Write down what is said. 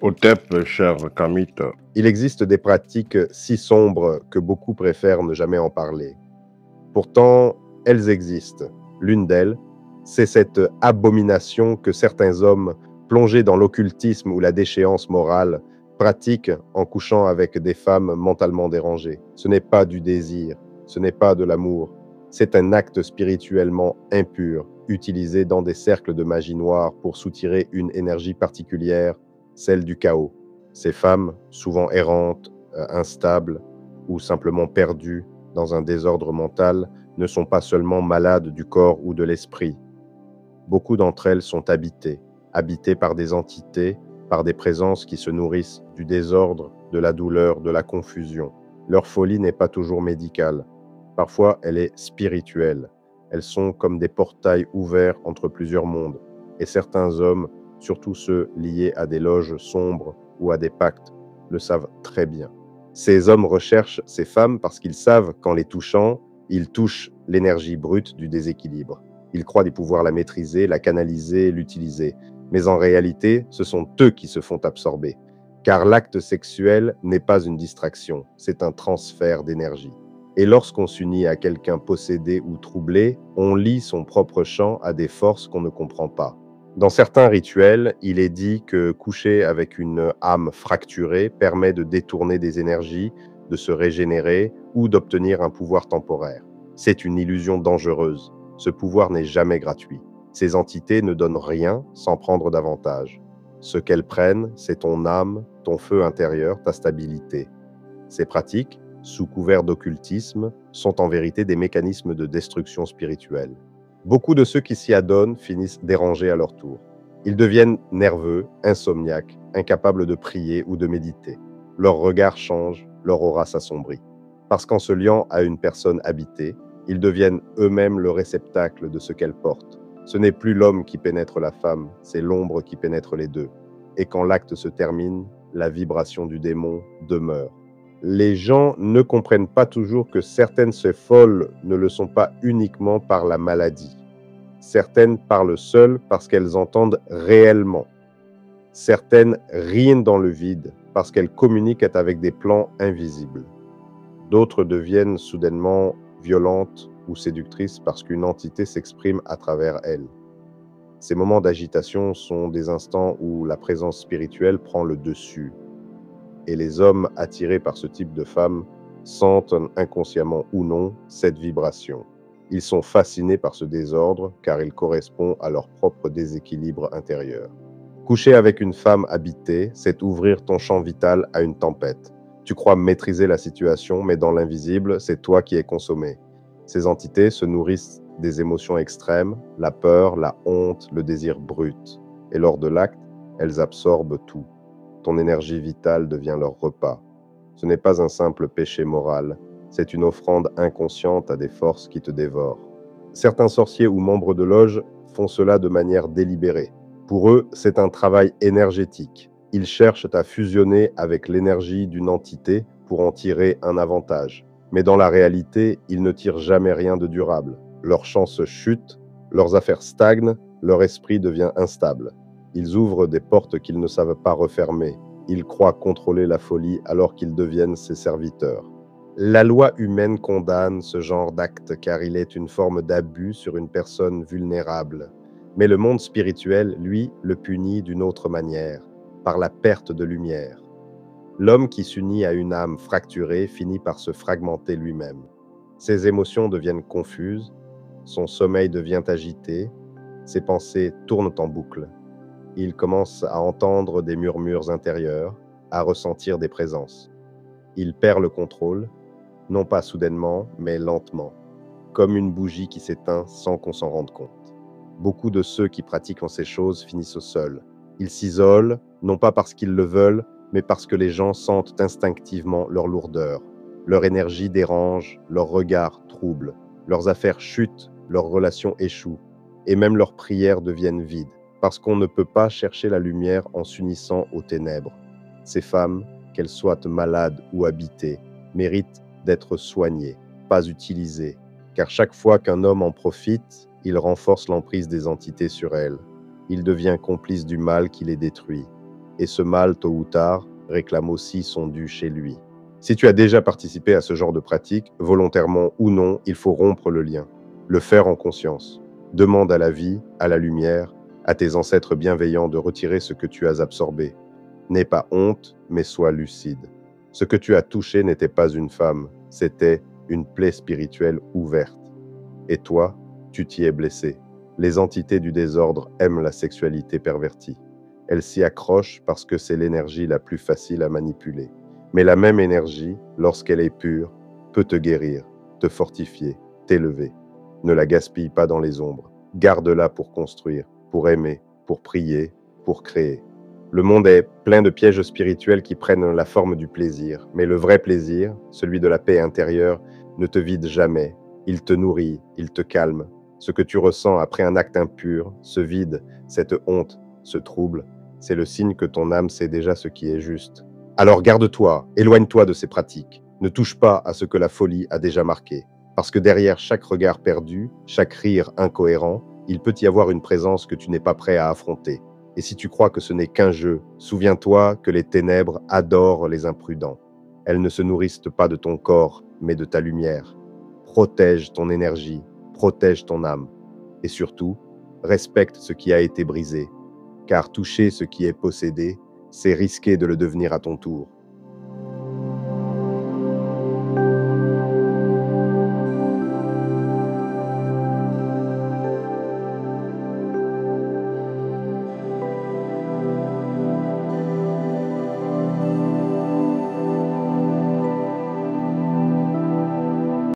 Hotep, cher Kamit, Il existe des pratiques si sombres que beaucoup préfèrent ne jamais en parler. Pourtant, elles existent. L'une d'elles, c'est cette abomination que certains hommes, plongés dans l'occultisme ou la déchéance morale, pratiquent en couchant avec des femmes mentalement dérangées. Ce n'est pas du désir, ce n'est pas de l'amour, c'est un acte spirituellement impur, utilisé dans des cercles de magie noire pour soutirer une énergie particulière, celle du chaos. Ces femmes, souvent errantes, instables ou simplement perdues dans un désordre mental, ne sont pas seulement malades du corps ou de l'esprit. Beaucoup d'entre elles sont habitées par des entités, par des présences qui se nourrissent du désordre, de la douleur, de la confusion. Leur folie n'est pas toujours médicale. Parfois, elle est spirituelle. Elles sont comme des portails ouverts entre plusieurs mondes. Et certains hommes, surtout ceux liés à des loges sombres ou à des pactes, le savent très bien. Ces hommes recherchent ces femmes parce qu'ils savent qu'en les touchant, ils touchent l'énergie brute du déséquilibre. Ils croient pouvoir la maîtriser, la canaliser, l'utiliser. Mais en réalité, ce sont eux qui se font absorber. Car l'acte sexuel n'est pas une distraction, c'est un transfert d'énergie. Et lorsqu'on s'unit à quelqu'un possédé ou troublé, on lie son propre champ à des forces qu'on ne comprend pas. Dans certains rituels, il est dit que coucher avec une âme fracturée permet de détourner des énergies, de se régénérer ou d'obtenir un pouvoir temporaire. C'est une illusion dangereuse. Ce pouvoir n'est jamais gratuit. Ces entités ne donnent rien sans prendre davantage. Ce qu'elles prennent, c'est ton âme, ton feu intérieur, ta stabilité. Ces pratiques, sous couvert d'occultisme, sont en vérité des mécanismes de destruction spirituelle. Beaucoup de ceux qui s'y adonnent finissent dérangés à leur tour. Ils deviennent nerveux, insomniaques, incapables de prier ou de méditer. Leur regard change, leur aura s'assombrit. Parce qu'en se liant à une personne habitée, ils deviennent eux-mêmes le réceptacle de ce qu'elle porte. Ce n'est plus l'homme qui pénètre la femme, c'est l'ombre qui pénètre les deux. Et quand l'acte se termine, la vibration du démon demeure. Les gens ne comprennent pas toujours que certaines se folles ne le sont pas uniquement par la maladie. Certaines parlent seules parce qu'elles entendent réellement. Certaines rient dans le vide parce qu'elles communiquent avec des plans invisibles. D'autres deviennent soudainement violentes ou séductrices parce qu'une entité s'exprime à travers elles. Ces moments d'agitation sont des instants où la présence spirituelle prend le dessus. Et les hommes attirés par ce type de femmes sentent inconsciemment ou non cette vibration. Ils sont fascinés par ce désordre car il correspond à leur propre déséquilibre intérieur. Coucher avec une femme habitée, c'est ouvrir ton champ vital à une tempête. Tu crois maîtriser la situation, mais dans l'invisible, c'est toi qui es consommé. Ces entités se nourrissent des émotions extrêmes, la peur, la honte, le désir brut. Et lors de l'acte, elles absorbent tout. Ton énergie vitale devient leur repas. Ce n'est pas un simple péché moral, c'est une offrande inconsciente à des forces qui te dévorent. Certains sorciers ou membres de loge font cela de manière délibérée. Pour eux, c'est un travail énergétique. Ils cherchent à fusionner avec l'énergie d'une entité pour en tirer un avantage. Mais dans la réalité, ils ne tirent jamais rien de durable. Leurs chances chutent, leurs affaires stagnent, leur esprit devient instable. Ils ouvrent des portes qu'ils ne savent pas refermer. Ils croient contrôler la folie alors qu'ils deviennent ses serviteurs. La loi humaine condamne ce genre d'acte car il est une forme d'abus sur une personne vulnérable. Mais le monde spirituel, lui, le punit d'une autre manière, par la perte de lumière. L'homme qui s'unit à une âme fracturée finit par se fragmenter lui-même. Ses émotions deviennent confuses, son sommeil devient agité, ses pensées tournent en boucle. Il commence à entendre des murmures intérieurs, à ressentir des présences. Il perd le contrôle, non pas soudainement, mais lentement, comme une bougie qui s'éteint sans qu'on s'en rende compte. Beaucoup de ceux qui pratiquent ces choses finissent seuls. Ils s'isolent, non pas parce qu'ils le veulent, mais parce que les gens sentent instinctivement leur lourdeur. Leur énergie dérange, leur regard trouble, leurs affaires chutent, leurs relations échouent, et même leurs prières deviennent vides, parce qu'on ne peut pas chercher la lumière en s'unissant aux ténèbres. Ces femmes, qu'elles soient malades ou habitées, méritent d'être soignées, pas utilisées, car chaque fois qu'un homme en profite, il renforce l'emprise des entités sur elles. Il devient complice du mal qui les détruit. et ce mal, tôt ou tard, réclame aussi son dû chez lui. Si tu as déjà participé à ce genre de pratique, volontairement ou non, il faut rompre le lien, le faire en conscience. Demande à la vie, à la lumière, à tes ancêtres bienveillants de retirer ce que tu as absorbé. N'aie pas honte, mais sois lucide. Ce que tu as touché n'était pas une femme, c'était une plaie spirituelle ouverte. Et toi, tu t'y es blessé. Les entités du désordre aiment la sexualité pervertie. Elles s'y accrochent parce que c'est l'énergie la plus facile à manipuler. Mais la même énergie, lorsqu'elle est pure, peut te guérir, te fortifier, t'élever. Ne la gaspille pas dans les ombres. Garde-la pour construire, pour aimer, pour prier, pour créer. Le monde est plein de pièges spirituels qui prennent la forme du plaisir. Mais le vrai plaisir, celui de la paix intérieure, ne te vide jamais. Il te nourrit, il te calme. Ce que tu ressens après un acte impur, ce vide, cette honte, ce trouble, c'est le signe que ton âme sait déjà ce qui est juste. Alors garde-toi, éloigne-toi de ces pratiques. Ne touche pas à ce que la folie a déjà marqué. Parce que derrière chaque regard perdu, chaque rire incohérent, il peut y avoir une présence que tu n'es pas prêt à affronter. Et si tu crois que ce n'est qu'un jeu, souviens-toi que les ténèbres adorent les imprudents. Elles ne se nourrissent pas de ton corps, mais de ta lumière. Protège ton énergie, protège ton âme. Et surtout, respecte ce qui a été brisé. Car toucher ce qui est possédé, c'est risquer de le devenir à ton tour.